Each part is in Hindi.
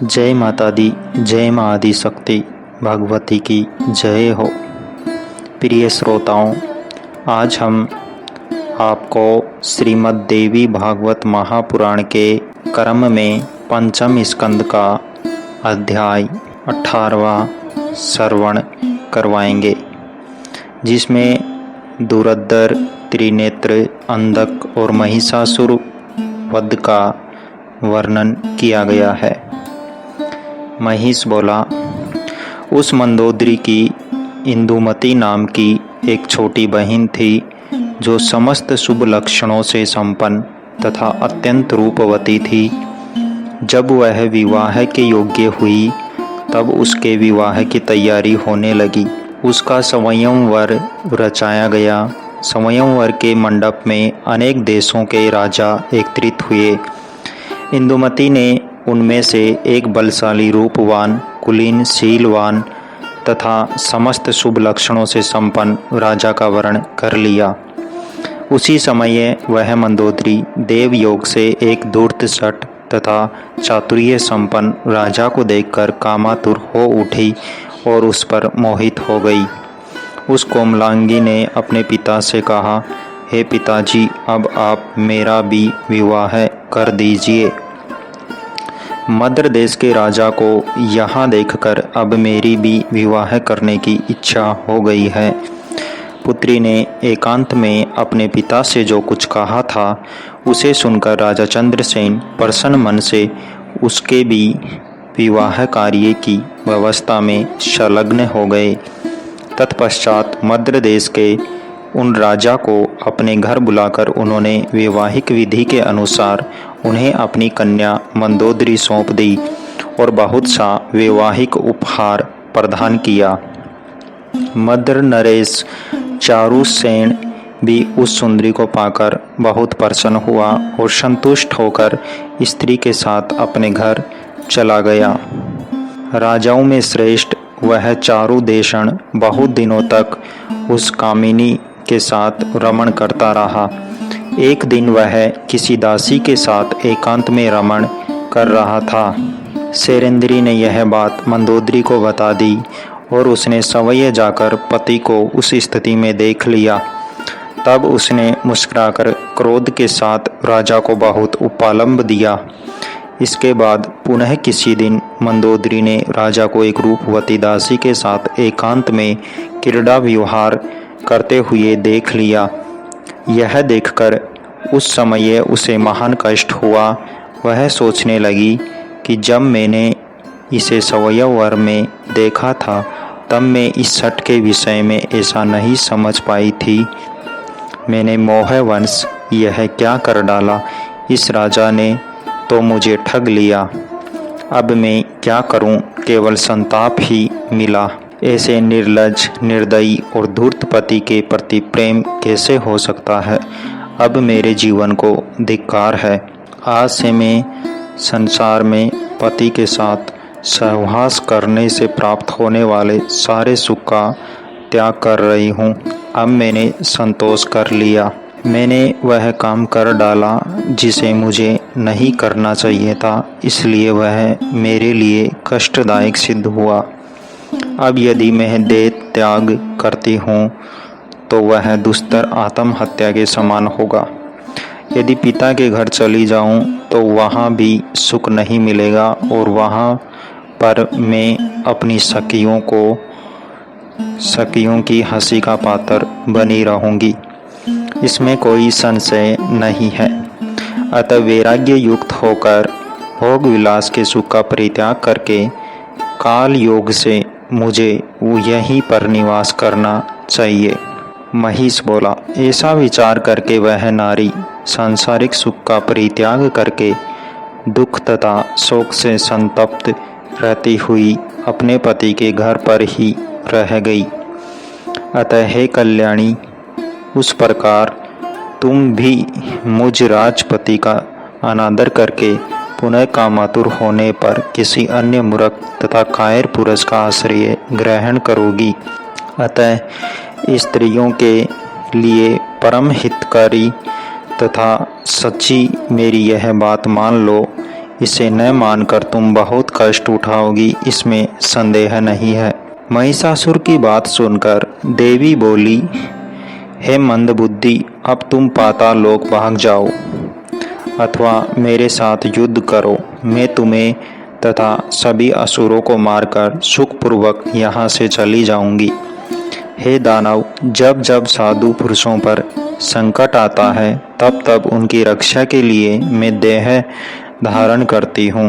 जय माता दी, जय माँ आदि शक्ति भगवती की जय हो। प्रिय श्रोताओं, आज हम आपको श्रीमद् देवी भागवत महापुराण के क्रम में पंचम स्कंद का अध्याय 18वां श्रवण करवाएंगे, जिसमें दुरदर, त्रिनेत्र, अंधक और महिषासुर वध का वर्णन किया गया है। महिष बोला, उस मंदोदरी की इंदुमती नाम की एक छोटी बहन थी, जो समस्त शुभ लक्षणों से संपन्न तथा अत्यंत रूपवती थी। जब वह विवाह के योग्य हुई, तब उसके विवाह की तैयारी होने लगी। उसका स्वयंवर रचाया गया। स्वयंवर के मंडप में अनेक देशों के राजा एकत्रित हुए। इंदुमती ने उनमें से एक बलशाली, रूपवान, कुलीन, शीलवान तथा समस्त शुभ लक्षणों से संपन्न राजा का वर्ण कर लिया। उसी समय वह मंदोदरी देवयोग से एक धूर्त शठ तथा चातुर्य संपन्न राजा को देखकर कामातुर हो उठी और उस पर मोहित हो गई। उस कोमलांगी ने अपने पिता से कहा, हे पिताजी, अब आप मेरा भी विवाह कर दीजिए। मद्र देश के राजा को यहाँ देखकर अब मेरी भी विवाह करने की इच्छा हो गई है। पुत्री ने एकांत में अपने पिता से जो कुछ कहा था, उसे सुनकर राजा चंद्रसेन प्रसन्न मन से उसके भी विवाह कार्य की व्यवस्था में संलग्न हो गए। तत्पश्चात मद्र देश के उन राजा को अपने घर बुलाकर उन्होंने वैवाहिक विधि के अनुसार उन्हें अपनी कन्या मंदोदरी सौंप दी और बहुत सा वैवाहिक उपहार प्रदान किया। मद्र नरेश चारुसेन भी उस सुंदरी को पाकर बहुत प्रसन्न हुआ और संतुष्ट होकर स्त्री के साथ अपने घर चला गया। राजाओं में श्रेष्ठ वह चारुदेशन बहुत दिनों तक उस कामिनी के साथ रमण करता रहा। एक दिन वह किसी दासी के साथ एकांत में रमण कर रहा था। शेरेंद्री ने यह बात मंदोदरी को बता दी और उसने सवैये जाकर पति को उस स्थिति में देख लिया। तब उसने मुस्कुराकर क्रोध के साथ राजा को बहुत उपलम्ब दिया। इसके बाद पुनः किसी दिन मंदोदरी ने राजा को एक रूपवती दासी के साथ एकांत में क्रीड़ा व्यवहार करते हुए देख लिया। यह देखकर उस समय उसे महान कष्ट हुआ। वह सोचने लगी कि जब मैंने इसे स्वयंवर में देखा था, तब मैं इस शठ के विषय में ऐसा नहीं समझ पाई थी। मैंने मोहवंश यह क्या कर डाला। इस राजा ने तो मुझे ठग लिया। अब मैं क्या करूं, केवल संताप ही मिला। ऐसे निर्लज्ज, निर्दयी और धूर्त पति के प्रति प्रेम कैसे हो सकता है। अब मेरे जीवन को धिक्कार है। आज से मैं संसार में पति के साथ सहवास करने से प्राप्त होने वाले सारे सुख का त्याग कर रही हूँ। अब मैंने संतोष कर लिया। मैंने वह काम कर डाला जिसे मुझे नहीं करना चाहिए था, इसलिए वह मेरे लिए कष्टदायक सिद्ध हुआ। अब यदि मैं देह त्याग करती हूँ, तो वह दुस्तर आत्महत्या के समान होगा। यदि पिता के घर चली जाऊँ, तो वहाँ भी सुख नहीं मिलेगा और वहाँ पर मैं अपनी सखियों की हंसी का पात्र बनी रहूँगी। इसमें कोई संशय नहीं है। अतः वैराग्य युक्त होकर भोग विलास के सुख का परित्याग करके काल योग से मुझे यहीं पर निवास करना चाहिए। महिष बोला, ऐसा विचार करके वह नारी सांसारिक सुख का परित्याग करके दुख तथा शोक से संतप्त रहती हुई अपने पति के घर पर ही रह गई। अतः हे कल्याणी, उस प्रकार तुम भी मुझ राजपति का अनादर करके पुनः कामातुर होने पर किसी अन्य मूर्ख तथा कायर पुरुष का आश्रय ग्रहण करोगी। अतः स्त्रियों के लिए परम हितकारी तथा सच्ची मेरी यह बात मान लो। इसे न मानकर तुम बहुत कष्ट उठाओगी, इसमें संदेह नहीं है। महिषासुर की बात सुनकर देवी बोली, हे मंदबुद्धि, अब तुम पाताल लोक भाग जाओ अथवा मेरे साथ युद्ध करो। मैं तुम्हें तथा सभी असुरों को मारकर सुखपूर्वक यहाँ से चली जाऊंगी। हे दानव, जब जब साधु पुरुषों पर संकट आता है तब तब उनकी रक्षा के लिए मैं देह धारण करती हूँ।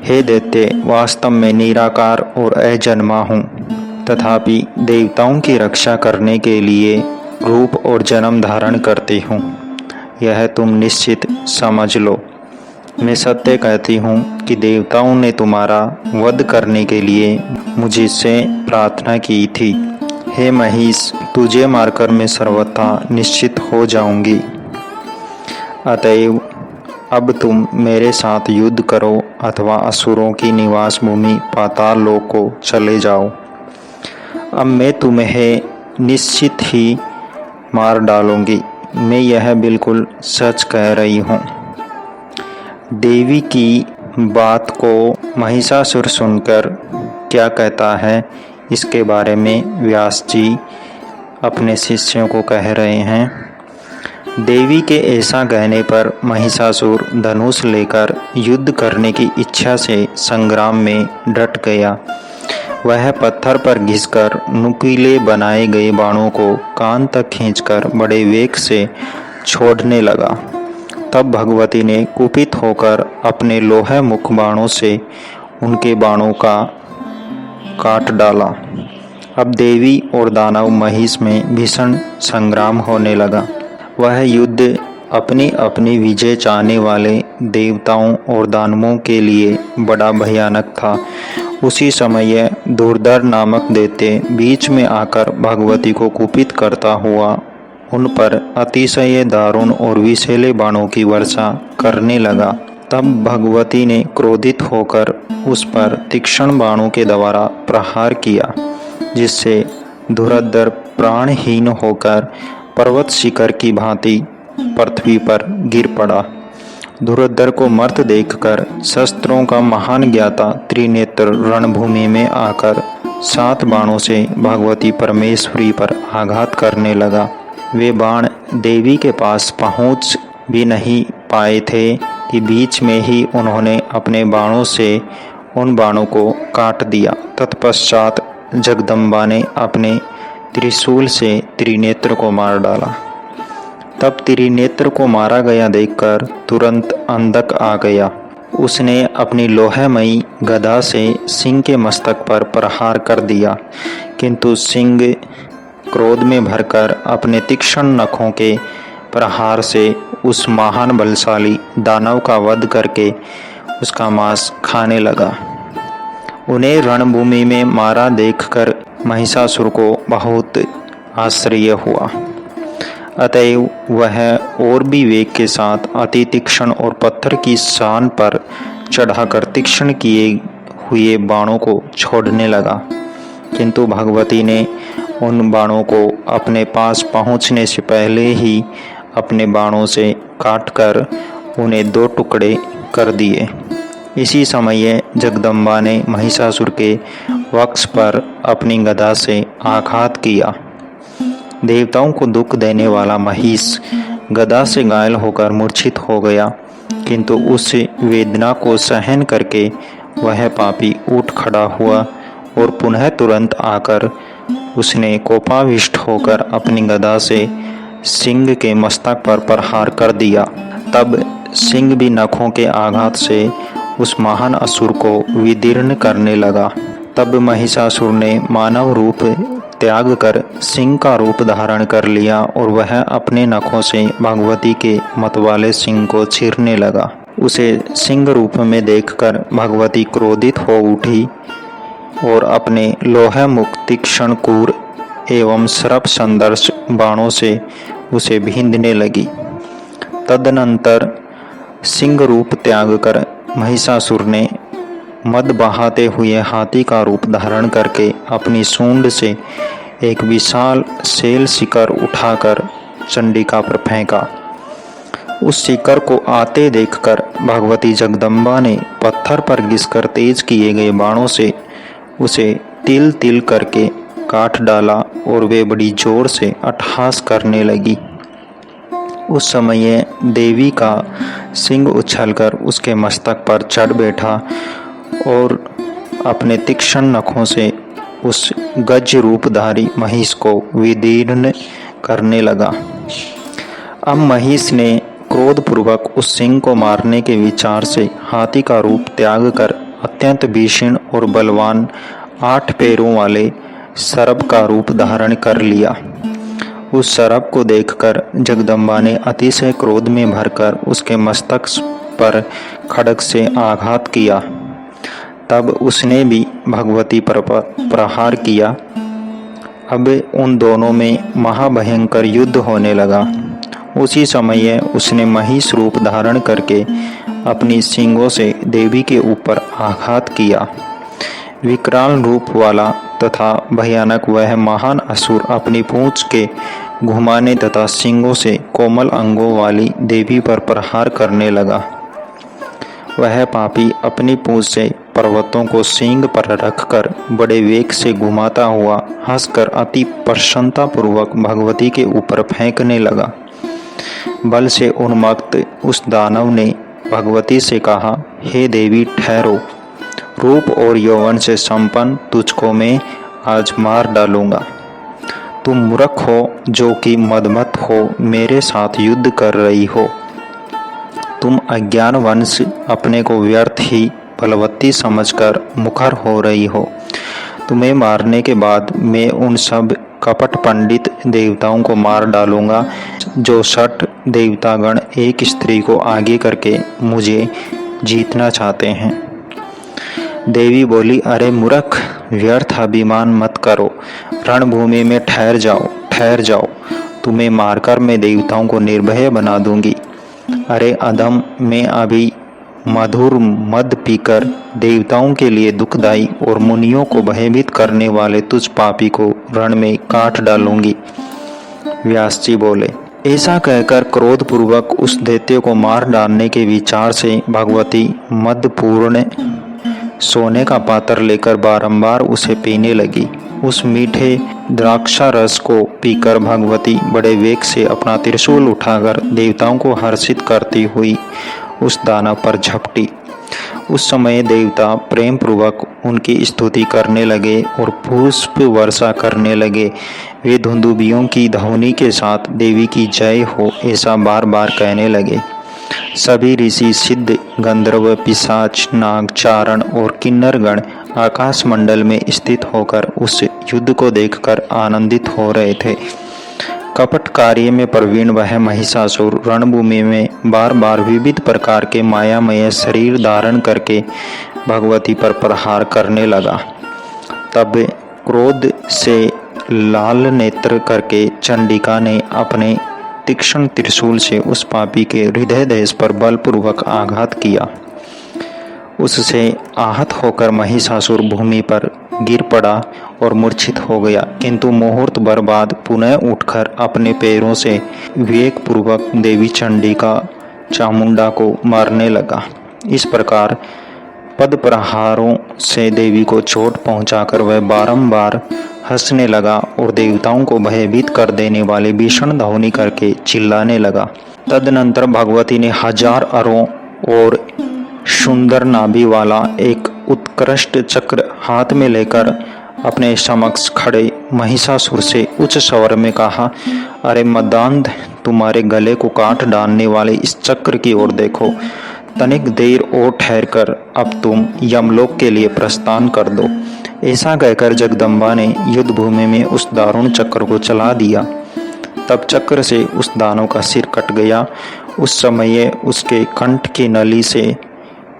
हे दैत्य, वास्तव में निराकार और अजन्मा हूँ, तथापि देवताओं की रक्षा करने के लिए रूप और जन्म धारण करती हूँ। यह तुम निश्चित समझ लो। मैं सत्य कहती हूँ कि देवताओं ने तुम्हारा वध करने के लिए मुझसे प्रार्थना की थी। हे महिष, तुझे मारकर मैं सर्वथा निश्चित हो जाऊंगी। अतएव अब तुम मेरे साथ युद्ध करो अथवा असुरों की निवास भूमि पाताल लोक को चले जाओ। अब मैं तुम्हें निश्चित ही मार डालूंगी। मैं यह बिल्कुल सच कह रही हूँ। देवी की बात को महिषासुर सुनकर क्या कहता है, इसके बारे में व्यास जी अपने शिष्यों को कह रहे हैं। देवी के ऐसा कहने पर महिषासुर धनुष लेकर युद्ध करने की इच्छा से संग्राम में डट गया। वह पत्थर पर घिसकर नुकीले बनाए गए बाणों को कान तक खींचकर बड़े वेग से छोड़ने लगा। तब भगवती ने कुपित होकर अपने लोहे मुख बाणों से उनके बाणों का काट डाला। अब देवी और दानव महिष में भीषण संग्राम होने लगा। वह युद्ध अपनी अपनी विजय चाहने वाले देवताओं और दानवों के लिए बड़ा भयानक था। उसी समय दुर्धर नामक दैत्य बीच में आकर भगवती को कुपित करता हुआ उन पर अतिशय दारुण और विषैले बाणों की वर्षा करने लगा। तब भगवती ने क्रोधित होकर उस पर तीक्ष्ण बाणों के द्वारा प्रहार किया, जिससे दुर्धर प्राणहीन होकर पर्वत शिखर की भांति पृथ्वी पर गिर पड़ा। दुर्धर को मर्त देखकर शस्त्रों का महान ज्ञाता त्रिनेत्र रणभूमि में आकर 7 बाणों से भगवती परमेश्वरी पर आघात करने लगा। वे बाण देवी के पास पहुंच भी नहीं पाए थे कि बीच में ही उन्होंने अपने बाणों से उन बाणों को काट दिया। तत्पश्चात जगदम्बा ने अपने त्रिशूल से त्रिनेत्र को मार डाला। तब त्रिनेत्र को मारा गया देखकर तुरंत अंधक आ गया। उसने अपनी लोहमयी गदा से सिंह के मस्तक पर प्रहार कर दिया, किंतु सिंह क्रोध में भरकर अपने तीक्ष्ण नखों के प्रहार से उस महान बलशाली दानव का वध करके उसका मांस खाने लगा। उन्हें रणभूमि में मारा देखकर महिषासुर को बहुत आश्चर्य हुआ। अतएव वह और भी वेग के साथ अति तीक्ष्ण और पत्थर की शान पर चढ़ाकर तीक्ष्ण किए हुए बाणों को छोड़ने लगा, किंतु भगवती ने उन बाणों को अपने पास पहुंचने से पहले ही अपने बाणों से काटकर उन्हें 2 टुकड़े कर दिए। इसी समय जगदम्बा ने महिषासुर के वक्ष पर अपनी गदा से आघात किया। देवताओं को दुख देने वाला महिष गदा से घायल होकर मूर्छित हो गया, किंतु उस वेदना को सहन करके वह पापी उठ खड़ा हुआ और पुनः तुरंत आकर उसने कोपाविष्ट होकर अपनी गदा से सिंह के मस्तक पर प्रहार कर दिया। तब सिंह भी नखों के आघात से उस महान असुर को विदीर्ण करने लगा। तब महिषासुर ने मानव रूप त्याग कर सिंह का रूप धारण कर लिया और वह अपने नखों से भगवती के मतवाले सिंह को चीरने लगा। उसे सिंह रूप में देखकर भगवती क्रोधित हो उठी और अपने लोहे मुख तीक्ष्ण क्रूर एवं सर्प संदर्श बाणों से उसे भींदने लगी। तदनंतर सिंह रूप त्याग कर महिषासुर ने मद बहाते हुए हाथी का रूप धारण करके अपनी सूंड से एक विशाल शैल शिखर उठाकर चंडिका पर फेंका। उस शिकार को आते देखकर भगवती जगदम्बा ने पत्थर पर घिसकर तेज किए गए बाणों से उसे तिल तिल करके काट डाला और वे बड़ी जोर से अट्टहास करने लगी। उस समय देवी का सिंह उछलकर उसके मस्तक पर चढ़ बैठा और अपने तीक्ष्ण नखों से उस गज रूपधारी महिष को विदीर्ण करने लगा। अब महिष ने क्रोधपूर्वक उस सिंह को मारने के विचार से हाथी का रूप त्याग कर अत्यंत भीषण और बलवान 8 पैरों वाले सर्प का रूप धारण कर लिया। उस सर्प को देखकर जगदम्बा ने अतिशय क्रोध में भरकर उसके मस्तक पर खड्ग से आघात किया। तब उसने भी भगवती पर प्रहार किया। अब उन दोनों में महाभयंकर युद्ध होने लगा। उसी समय उसने महिष रूप धारण करके अपनी सींगों से देवी के ऊपर आघात किया। विकराल रूप वाला तथा भयानक वह महान असुर अपनी पूंछ के घुमाने तथा सींगों से कोमल अंगों वाली देवी पर प्रहार करने लगा। वह पापी अपनी पूंछ से पर्वतों को सींग पर रखकर बड़े वेग से घुमाता हुआ हंसकर अति प्रसन्नता पूर्वक भगवती के ऊपर फेंकने लगा। बल से उन्मत्त उस दानव ने भगवती से कहा, हे देवी ठहरो, रूप और यौवन से संपन्न तुझको मैं आज मार डालूंगा। तुम मूर्ख हो जो कि मदमत हो मेरे साथ युद्ध कर रही हो। तुम अज्ञानवश अपने को व्यर्थ ही बलवती समझकर मुखर हो रही हो। तुम्हें मारने के बाद मैं उन सब कपट पंडित देवताओं को मार डालूंगा जो 6 देवतागण एक स्त्री को आगे करके मुझे जीतना चाहते हैं। देवी बोली, अरे मूर्ख, व्यर्थ अभिमान मत करो, रणभूमि में ठहर जाओ, तुम्हें मारकर मैं देवताओं को निर्भय बना दूंगी। अरे अधम, मैं अभी मधुर मद पीकर देवताओं के लिए दुखदाई और मुनियों को भयभीत करने वाले तुझ पापी को रण में काट डालूंगी। व्यास जी बोले, ऐसा कहकर क्रोधपूर्वक उस दैत्य को मार डालने के विचार से भगवती मदपूर्ण सोने का पात्र लेकर बारंबार उसे पीने लगी। उस मीठे द्राक्षा रस को पीकर भगवती बड़े वेग से अपना त्रिशूल उठाकर देवताओं को हर्षित करती हुई उस दानव पर झपटी। उस समय देवता प्रेम पूर्वक उनकी स्तुति करने लगे और पुष्प वर्षा करने लगे। वे धुंदुभियों की ध्वनि के साथ देवी की जय हो ऐसा बार बार कहने लगे। सभी ऋषि, सिद्ध, गंधर्व, पिशाच, नाग, चारण और किन्नरगण आकाश मंडल में स्थित होकर उस युद्ध को देखकर आनंदित हो रहे थे। कपट कार्य में प्रवीण वह महिषासुर रणभूमि में बार बार विविध प्रकार के मायामय शरीर धारण करके भगवती पर प्रहार करने लगा। तब क्रोध से लाल नेत्र करके चंडिका ने अपने तीक्ष्ण त्रिशूल से उस पापी के हृदय देश पर बलपूर्वक आघात किया। उससे आहत होकर महिषासुर भूमि पर गिर पड़ा और मूर्छित हो गया, किंतु मुहूर्त भर बाद पुनः उठकर अपने पैरों से वेग पूर्वक देवी चंडिका चामुंडा को मारने लगा। इस प्रकार पद प्रहारों से देवी को चोट पहुंचाकर वह बारंबार हंसने लगा और देवताओं को भयभीत कर देने वाले भीषण ध्वनि करके चिल्लाने लगा। तदनंतर भगवती ने 1000 अरों और सुंदर नाभि वाला एक उत्कृष्ट चक्र हाथ में लेकर अपने समक्ष खड़े महिषासुर से उच्च स्वर में कहा, अरे मदांध, तुम्हारे गले को काट डालने वाले इस चक्र की ओर देखो। तनिक देर और ठहर कर अब तुम यमलोक के लिए प्रस्थान कर दो। ऐसा कहकर जगदम्बा ने युद्ध भूमि में उस दारुण चक्र को चला दिया। तब चक्र से उस दानव का सिर कट गया। उस समय उसके कंठ की नली से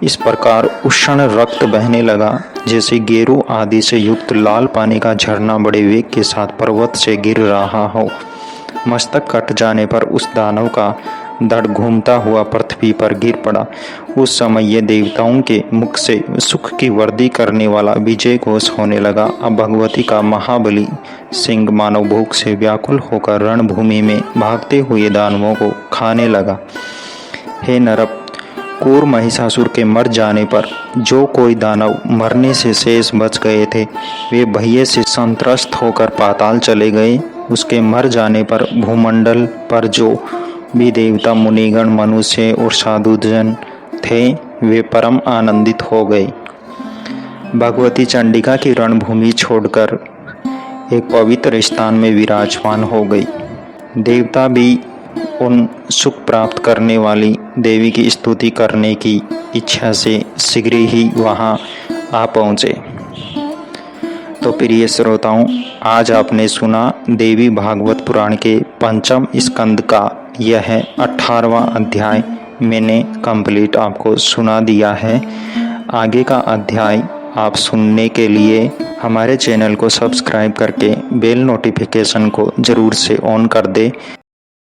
इस प्रकार उष्ण रक्त बहने लगा जैसे गेरू आदि से युक्त लाल पानी का झरना बड़े वेग के साथ पर्वत से गिर रहा हो। मस्तक कट जाने पर उस दानव का धड़ घूमता हुआ पृथ्वी पर गिर पड़ा। उस समय ये देवताओं के मुख से सुख की वृद्धि करने वाला विजय घोष होने लगा। अब भगवती का महाबली सिंह मानव भूख से व्याकुल होकर रणभूमि में भागते हुए दानवों को खाने लगा। हे नरप, क्रूर महिषासुर के मर जाने पर जो कोई दानव मरने से शेष बच गए थे वे भय से संत्रस्त होकर पाताल चले गए। उसके मर जाने पर भूमंडल पर जो भी देवता, मुनिगण, मनुष्य और साधुजन थे वे परम आनंदित हो गए। भगवती चंडिका की रणभूमि छोड़कर एक पवित्र स्थान में विराजमान हो गई। देवता भी उन सुख प्राप्त करने वाली देवी की स्तुति करने की इच्छा से शीघ्र ही वहां आ पहुँचे। तो प्रिय श्रोताओं, आज आपने सुना देवी भागवत पुराण के पंचम स्कंद का यह 18वां अध्याय मैंने कंप्लीट आपको सुना दिया है। आगे का अध्याय आप सुनने के लिए हमारे चैनल को सब्सक्राइब करके बेल नोटिफिकेशन को ज़रूर से ऑन कर दें